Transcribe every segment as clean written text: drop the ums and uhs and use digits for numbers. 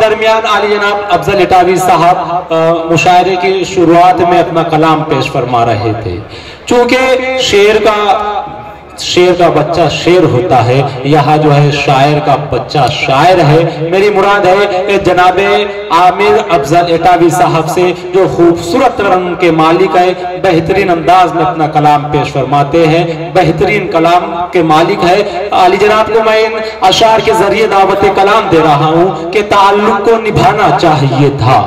درمیان عالی جناب افضل اٹاوی صاحب مشاعرے کی شروعات میں اپنا کلام پیش فرما رہے تھے. چونکہ شیر کا بچہ شیر ہوتا ہے، یہاں جو ہے شاعر کا بچہ شاعر ہے. میری مراد ہے کہ جناب عامر افضل اٹاوی صاحب سے جو خوبصورت رنگ کے مالک ہے، بہترین انداز میں اپنا کلام پیش فرماتے ہیں، بہترین کلام کے مالک ہے. عالی جناب کو میں ان اشعار کے ذریعے دعوت کلام دے رہا ہوں کہ تعلق کو نبھانا چاہیے تھا،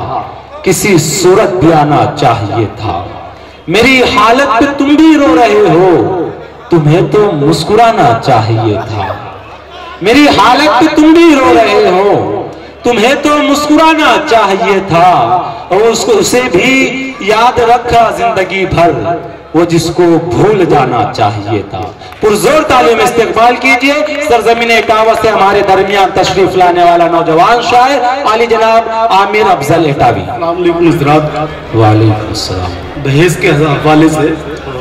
کسی صورت بھی آنا چاہیے تھا. میری حالت پہ تم بھی رو رہے ہو، تمہیں تو مسکرانا چاہیے تھا. میری حالت پہ تم بھی رو رہے ہو، تمہیں تو مسکرانا چاہیے تھا. اور اسے بھی یاد رکھا زندگی بھر، وہ جس کو بھول جانا چاہیے تھا. پرزور تعلیم استقبال کیجئے سرزمین اٹاوہ سے ہمارے درمیان تشریف لانے والا نوجوان شاعر عالی جناب عامر افضل اٹاوی. السلام علیکم حضرات. وعلیکم السلام. دہیز کے حوالے سے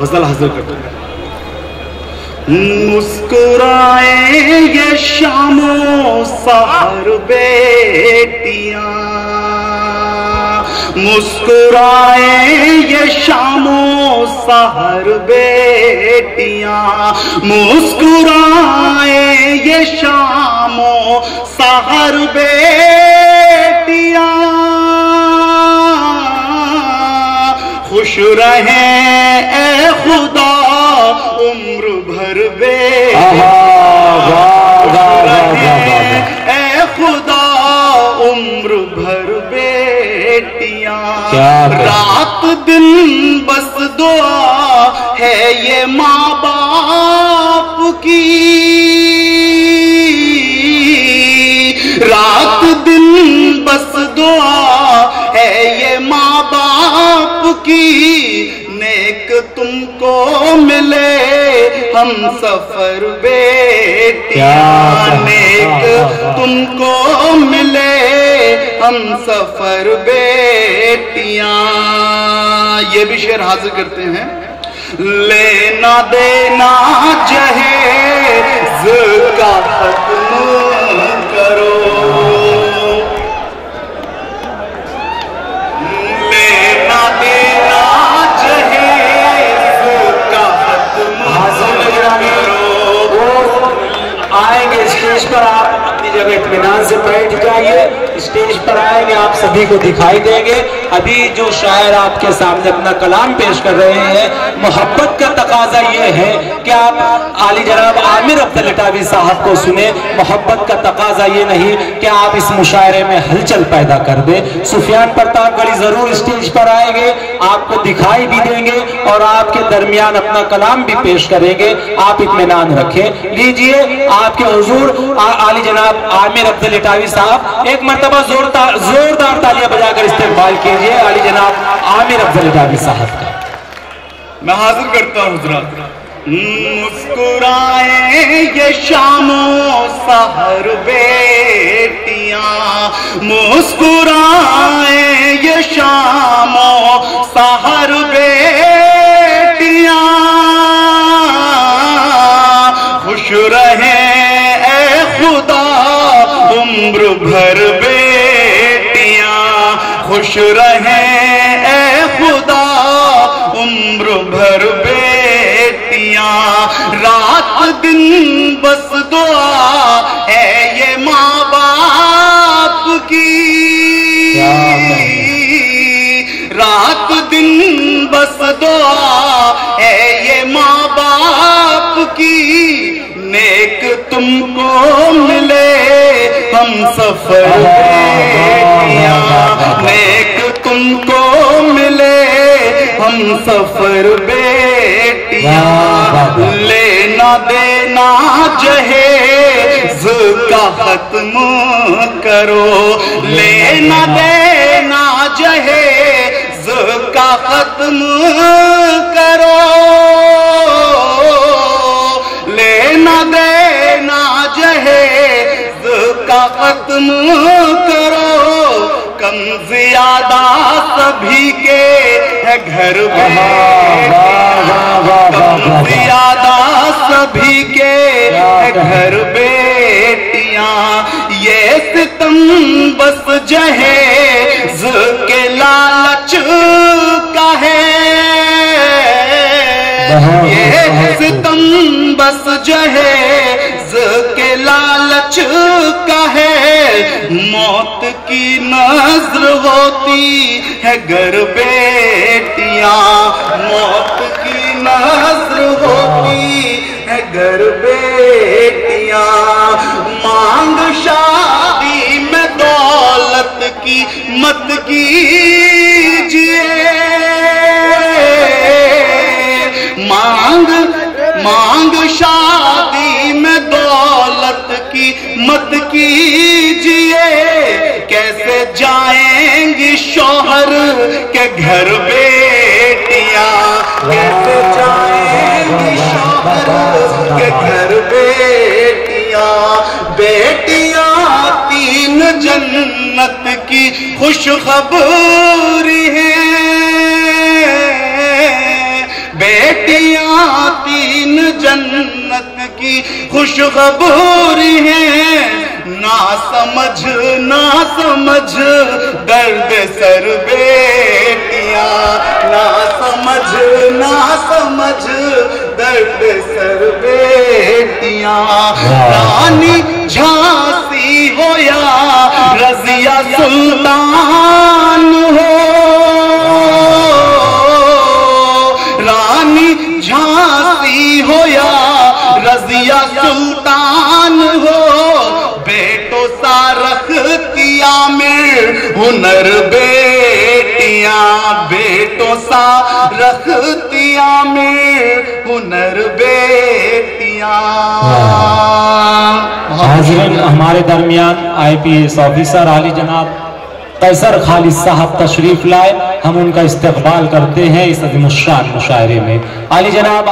غزل حاضر کرتا ہوں. مسکرائیں یہ شام و سحر بیٹیاں، مسکرائیں یہ شام و سحر بیٹیاں، مسکرائیں یہ شام و سحر بیٹیاں. خوش رہیں اے خدا عمر بھر بیٹیاں، اے خدا عمر بھر بیٹیاں. رات دن بس دعا ہے یہ ماں باپ کی، رات دن بس دعا ہے یہ ماں باپ کی. نیک تم کو ملے ہم سفر بیٹیاں، نیک تم کو ملے ہم سفر بیٹیاں. یہ بھی شعر حاضر کرتے ہیں. لینا دینا جہیز کا ختم کرو، اسٹیج پر آپ اپنی جگہ اطمینان سے بیٹھ جائیے. اسٹیج پر آئیں گے آپ سبھی کو دکھائی دیں گے. ابھی جو شاعر آپ کے سامنے اپنا کلام پیش کر رہے ہیں، محبت کا تقاضا یہ ہے کہ آپ عالی جناب عامر افضل اٹاوی صاحب کو سنیں. محبت کا تقاضا یہ نہیں کہ آپ اس مشاعرے میں ہلچل پیدا کر دیں. سفیان پرتاپ گڑھی ضرور اسٹیج پر آئیں گے، آپ کو دکھائی بھی دیں گے اور آپ کے درمیان اپنا کلام بھی پیش کریں گے. آپ اطمینان رکھیں. لیجئے آپ کے حضور عالی جناب عامر افضل اٹاوی صاحب ایک مرتبہ زوردار تالیاں بجا کر استقبال کیجئے عالی جناب عامر افضل اٹاوی صاحب کا. میں حاضر کرتا ہوں حضرات. مسکرائیں یہ شام و سحر بیٹیاں، مسکرائیں یہ شام و سحر بیٹیاں. خوش رہیں اے خدا عمر بھر بیٹیاں، خوش رہیں اے خدا عمر بھر بیٹیاں. رات دن بس دعا ہے یہ ماں باپ کی، رات دن بس دعا ہے یہ ماں باپ کی. نیک تم کو ملے ہم سفر بیٹیاں، نیک تم کو ملے ہم سفر بیٹیاں. لینا دینا جہیز کا ختم کرو، لینا دینا جہیز کا ختم کرو، لینا دینا کا ختم کرو، کم زیادہ سبھی کے ہے گھر کم زیادہ سبھی کے ہے گھر بیٹیاں، یہ ستم بس جہیز کے لالچ کا ہے، یہ ستم بس جہیز کے لالچ کا ہے، موت کی نظر ہوتی ہے گر بیٹیاں، موت کی نظر ہوتی ہے گر بیٹیاں، مانگ شادی میں دولت کی مت کیجئے، مانگ شادی میں دولت کی مت کیجئے، کیسے جائیں گی شوہر کے گھر بیٹیاں، کیسے جائیں گی شوہر کے گھر بیٹیاں، بیٹیاں تین جنت کی خوشخبری ہیں، بیٹیاں تین جنت کی خوشخبری ہیں، نہ سمجھ درد سر بیٹیاں، نہ سمجھ درد سر بیٹیاں، رانی جھانسی ہو یا رضیہ سلطان ہو، رانی جھانسی ہو یا رضیہ سلطان ہو، بیٹوں سا رکھتی عامر ہنر بیٹیاں، بیٹوں سا رکھتی عامر ہنر بیٹیاں۔ حاضرین، ہمارے درمیان IPS آفیسر عالی جناب قیصر خالد صاحب تشریف لائے، ہم ان کا استقبال کرتے ہیں اس عظیم الشان مشاعرے میں۔ عالی جناب